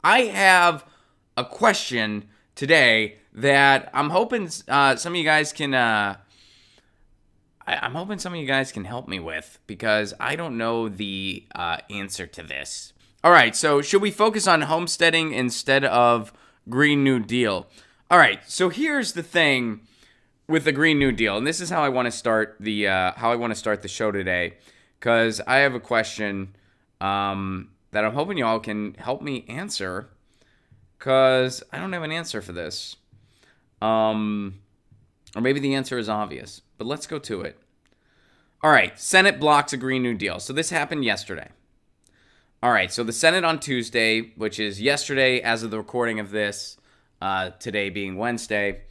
I have a question today that I'm hoping some of you guys can. I'm hoping some of you guys can help me with, because I don't know the answer to this. All right, so should we focus on homesteading instead of Green New Deal? All right, so here's the thing with the Green New Deal, and this is how I want to start the show today, because I have a question that I'm hoping y'all can help me answer, because I don't have an answer for this. Or maybe the answer is obvious, but let's go to it. All right, Senate blocks a Green New Deal. So this happened yesterday. All right, so the Senate on Tuesday, which is yesterday as of the recording of this, today being Wednesday,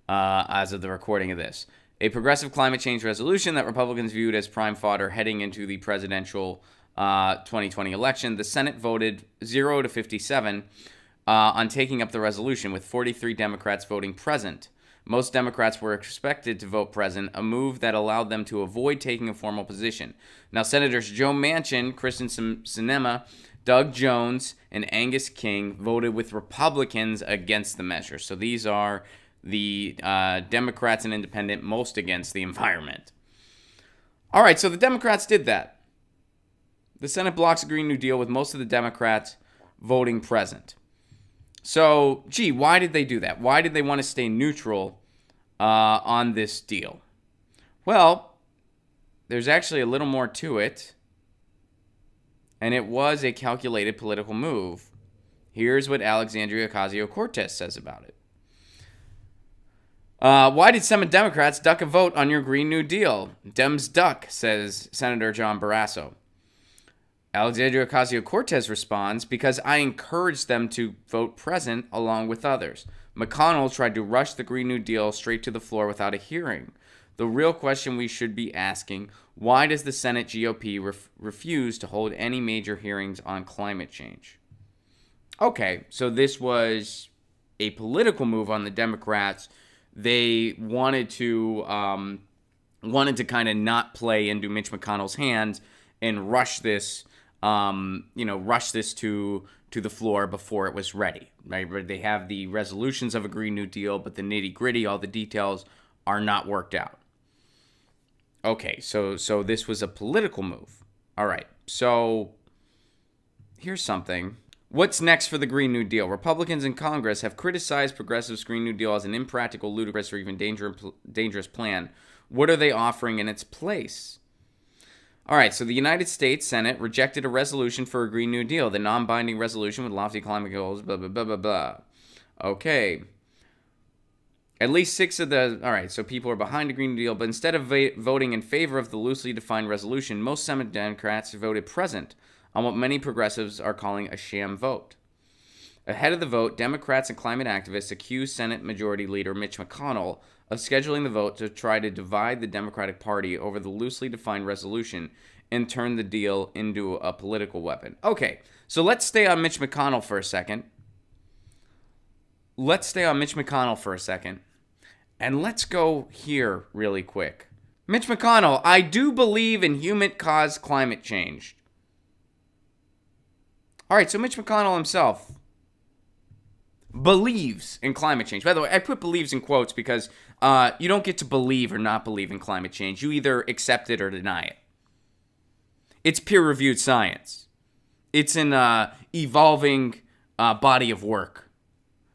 as of the recording of this, a progressive climate change resolution that Republicans viewed as prime fodder heading into the presidential 2020 election. The Senate voted 0 to 57 on taking up the resolution, with 43 Democrats voting present. Most Democrats were expected to vote present, a move that allowed them to avoid taking a formal position. Now, Senators Joe Manchin, Kristen Sinema, Doug Jones, and Angus King voted with Republicans against the measure. So these are the Democrats and independent most against the environment. All right, so the Democrats did that. The Senate blocks a Green New Deal with most of the Democrats voting present. So, gee, why did they do that? Why did they want to stay neutral on this deal? Well, there's actually a little more to it, and it was a calculated political move. Here's what Alexandria Ocasio-Cortez says about it. Why did some Democrats duck a vote on your Green New Deal? Dems duck, says Senator John Barrasso. Alexandria Ocasio-Cortez responds, because I encouraged them to vote present along with others. McConnell tried to rush the Green New Deal straight to the floor without a hearing. The real question we should be asking, why does the Senate GOP refuse to hold any major hearings on climate change? Okay, so this was a political move on the Democrats. They wanted to kind of not play into Mitch McConnell's hands and rush this to the floor before it was ready, right? They have the resolutions of a Green New Deal, but the nitty-gritty, all the details are not worked out. Okay, so this was a political move. All right, so here's something. What's next for the Green New Deal? Republicans in Congress have criticized progressives' Green New Deal as an impractical, ludicrous, or even dangerous plan. What are they offering in its place? All right, so the United States Senate rejected a resolution for a Green New Deal, the non-binding resolution with lofty climate goals, blah, blah, blah, blah, blah. Okay. At least 6 of the... All right, so people are behind a Green New Deal, but instead of voting in favor of the loosely defined resolution, most Senate Democrats voted present on what many progressives are calling a sham vote. Ahead of the vote, Democrats and climate activists accused Senate Majority Leader Mitch McConnell of scheduling the vote to try to divide the Democratic Party over the loosely defined resolution and turn the deal into a political weapon. Okay, so let's stay on Mitch McConnell for a second. And let's go here really quick. Mitch McConnell, I do believe in human-caused climate change. All right, so Mitch McConnell himself believes in climate change. By the way, I put believes in quotes because you don't get to believe or not believe in climate change. You either accept it or deny it. It's peer-reviewed science. It's an evolving body of work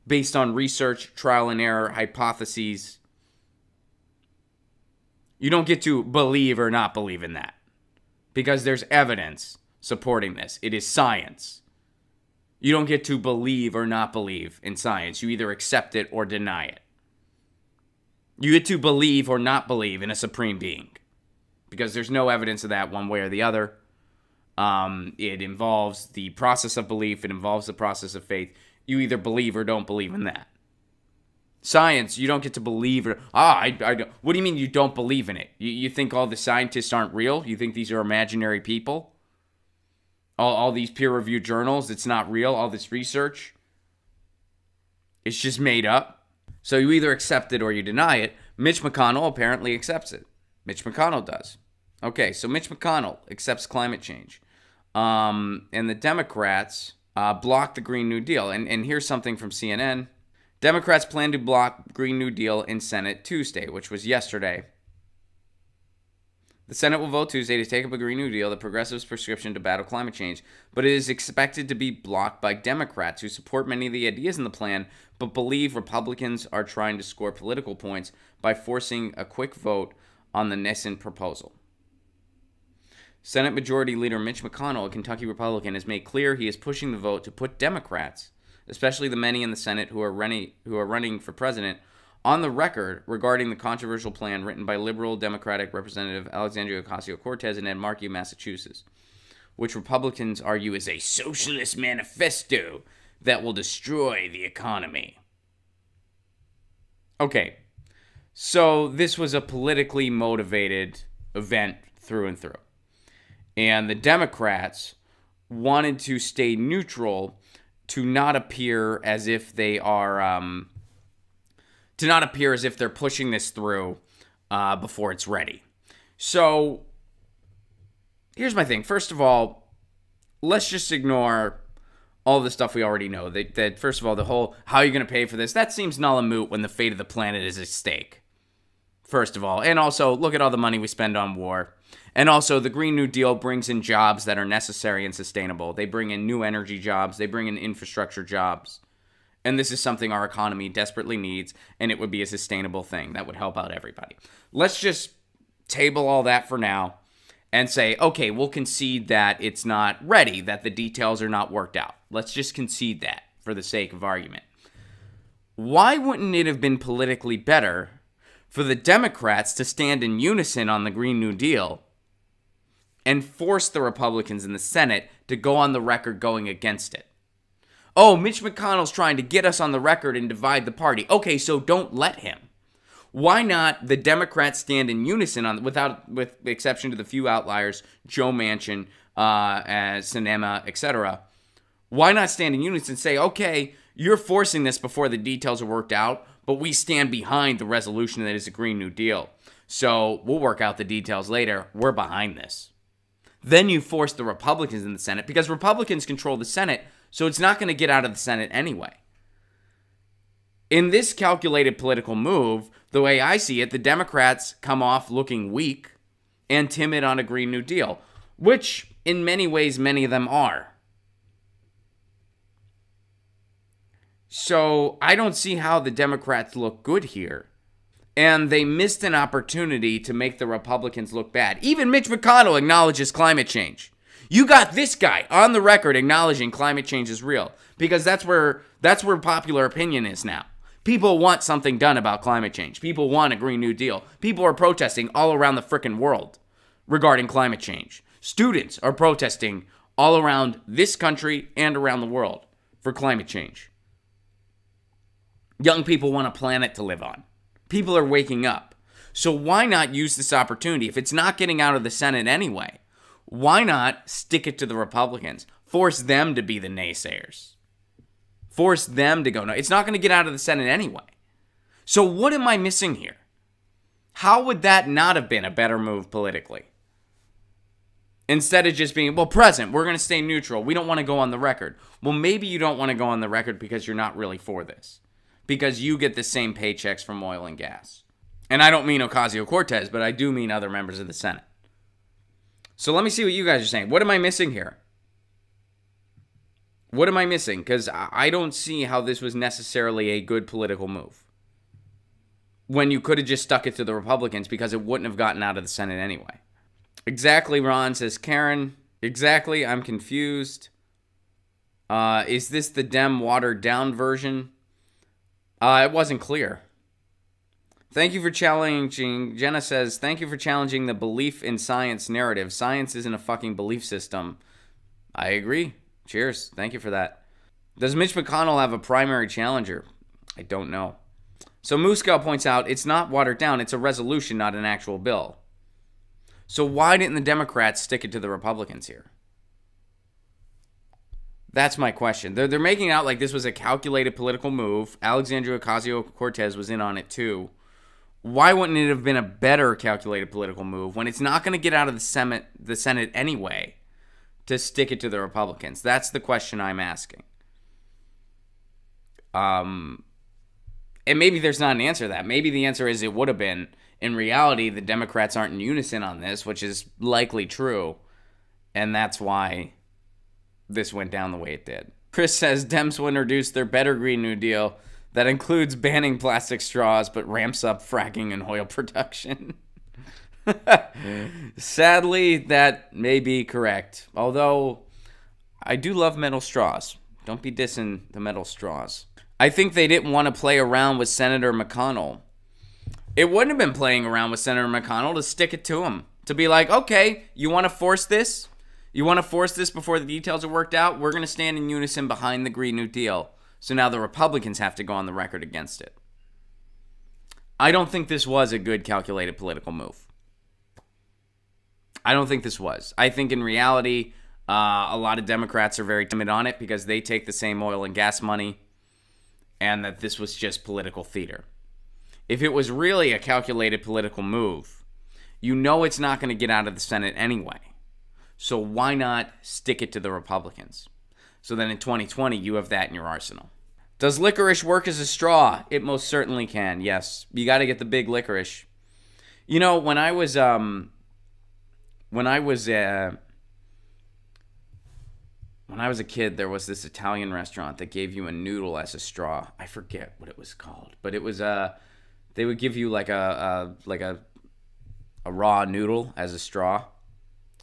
based on research, trial and error, hypotheses. You don't get to believe or not believe in that because there's evidence supporting this. It is science. You don't get to believe or not believe in science. You either accept it or deny it. You get to believe or not believe in a supreme being because there's no evidence of that one way or the other. It involves the process of belief. It involves the process of faith. You either believe or don't believe in that. Science, you don't get to believe or... what do you mean you don't believe in it? You think all the scientists aren't real? You think these are imaginary people? All these peer-reviewed journals, it's not real. All this research, it's just made up. So you either accept it or you deny it. Mitch McConnell apparently accepts it. Mitch McConnell does. Okay, so Mitch McConnell accepts climate change. And the Democrats block the Green New Deal. And here's something from CNN. Democrats plan to block Green New Deal in Senate Tuesday, which was yesterday. The Senate will vote Tuesday to take up a Green New Deal, the progressives' prescription to battle climate change, but it is expected to be blocked by Democrats who support many of the ideas in the plan, but believe Republicans are trying to score political points by forcing a quick vote on the nascent proposal. Senate Majority Leader Mitch McConnell, a Kentucky Republican, has made clear he is pushing the vote to put Democrats, especially the many in the Senate who are running for president, on the record regarding the controversial plan written by liberal Democratic Representative Alexandria Ocasio-Cortez and Ed Markey of Massachusetts, which Republicans argue is a socialist manifesto that will destroy the economy. Okay, so this was a politically motivated event through and through. And the Democrats wanted to stay neutral to not appear as if they are... to not appear as if they're pushing this through before it's ready. So, here's my thing. First of all, let's just ignore all the stuff we already know. That first of all, the whole, how are you going to pay for this? That seems null and moot when the fate of the planet is at stake. First of all. And also, look at all the money we spend on war. And also, the Green New Deal brings in jobs that are necessary and sustainable. They bring in new energy jobs. They bring in infrastructure jobs. And this is something our economy desperately needs, and it would be a sustainable thing that would help out everybody. Let's just table all that for now and say, okay, we'll concede that it's not ready, that the details are not worked out. Let's just concede that for the sake of argument. Why wouldn't it have been politically better for the Democrats to stand in unison on the Green New Deal and force the Republicans in the Senate to go on the record going against it? Oh, Mitch McConnell's trying to get us on the record and divide the party. Okay, so don't let him. Why not the Democrats stand in unison on, with the exception to the few outliers, Joe Manchin, Sinema, etc. Why not stand in unison and say, okay, you're forcing this before the details are worked out, but we stand behind the resolution that is a Green New Deal. So we'll work out the details later. We're behind this. Then you force the Republicans in the Senate, because Republicans control the Senate, so it's not going to get out of the Senate anyway. In this calculated political move, the way I see it, the Democrats come off looking weak and timid on a Green New Deal, which in many ways, many of them are. So I don't see how the Democrats look good here. And they missed an opportunity to make the Republicans look bad. Even Mitch McConnell acknowledges climate change. You got this guy on the record acknowledging climate change is real, because that's where popular opinion is now. People want something done about climate change. People want a Green New Deal. People are protesting all around the frickin' world regarding climate change. Students are protesting all around this country and around the world for climate change. Young people want a planet to live on. People are waking up. So why not use this opportunity? If it's not getting out of the Senate anyway, why not stick it to the Republicans? Force them to be the naysayers. Force them to go, no, it's not going to get out of the Senate anyway. So what am I missing here? How would that not have been a better move politically? Instead of just being, well, President, we're going to stay neutral. We don't want to go on the record. Well, maybe you don't want to go on the record because you're not really for this. Because you get the same paychecks from oil and gas. And I don't mean Ocasio-Cortez, but I do mean other members of the Senate. So let me see what you guys are saying. What am I missing here? What am I missing? Because I don't see how this was necessarily a good political move. When you could have just stuck it to the Republicans, because it wouldn't have gotten out of the Senate anyway. Exactly, Ron, says Karen. Exactly, I'm confused. Is this the Dem watered down version? It wasn't clear. Thank you for challenging, Jenna says, thank you for challenging the belief in science narrative. Science isn't a fucking belief system. I agree. Cheers. Thank you for that. Does Mitch McConnell have a primary challenger? I don't know. So Muscow points out, it's not watered down. It's a resolution, not an actual bill. So why didn't the Democrats stick it to the Republicans here? That's my question. They're making out like this was a calculated political move. Alexandria Ocasio-Cortez was in on it too. Why wouldn't it have been a better calculated political move when it's not going to get out of the Senate anyway to stick it to the Republicans? That's the question I'm asking. And maybe there's not an answer to that. Maybe the answer is it would have been. In reality, the Democrats aren't in unison on this, which is likely true. And that's why this went down the way it did. Chris says Dems will introduce their better Green New Deal that includes banning plastic straws but ramps up fracking and oil production. Sadly, that may be correct. Although, I do love metal straws. Don't be dissing the metal straws. I think they didn't want to play around with Senator McConnell. It wouldn't have been playing around with Senator McConnell to stick it to him. To be like, okay, you want to force this? You want to force this before the details are worked out? We're going to stand in unison behind the Green New Deal. So now the Republicans have to go on the record against it. I don't think this was a good calculated political move. I don't think this was. I think in reality, a lot of Democrats are very timid on it because they take the same oil and gas money, and that this was just political theater. If it was really a calculated political move, you know it's not going to get out of the Senate anyway. So why not stick it to the Republicans? So then in 2020, you have that in your arsenal. Does licorice work as a straw? It most certainly can, yes. You got to get the big licorice. You know, when I was a kid, there was this Italian restaurant that gave you a noodle as a straw. I forget what it was called, but it was they would give you like a raw noodle as a straw.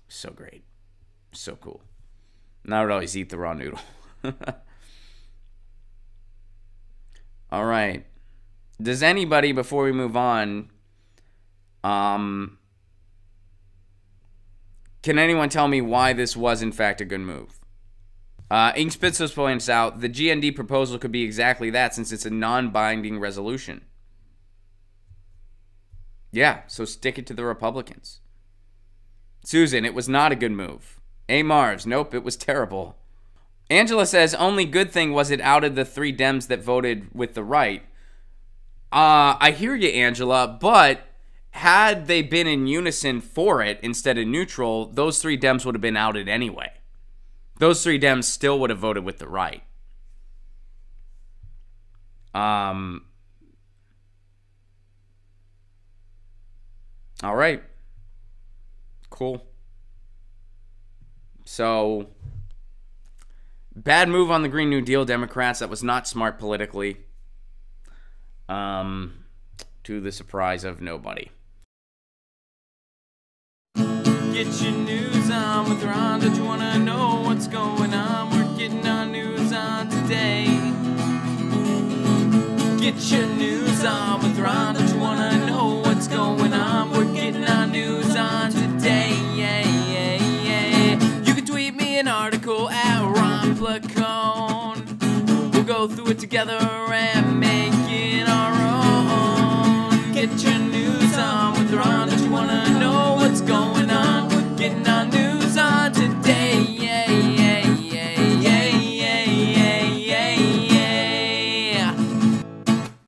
So great. So cool. And I would always eat the raw noodle. All right. Does anybody, before we move on, can anyone tell me why this was, in fact, a good move? Ink Spitzos points out, the GND proposal could be exactly that since it's a non-binding resolution. Yeah, so stick it to the Republicans. Susan, it was not a good move. A. Marvs, nope, it was terrible. Angela says, only good thing was it outed the 3 Dems that voted with the right. I hear you, Angela, but had they been in unison for it instead of neutral, those 3 Dems would have been outed anyway. Those 3 Dems still would have voted with the right. All right. Cool. So, bad move on the Green New Deal, Democrats. That was not smart politically. To the surprise of nobody. Get your news on with Ron. Don't you want to know what's going on? We're getting our news on today. Get your news on with Ron. Don't you want to know what's going on? We're getting our news on today. Yeah, yeah, yeah. You can tweet me an article at Ron Placone. We'll go through it together and make it our own. Get your news on with Ron.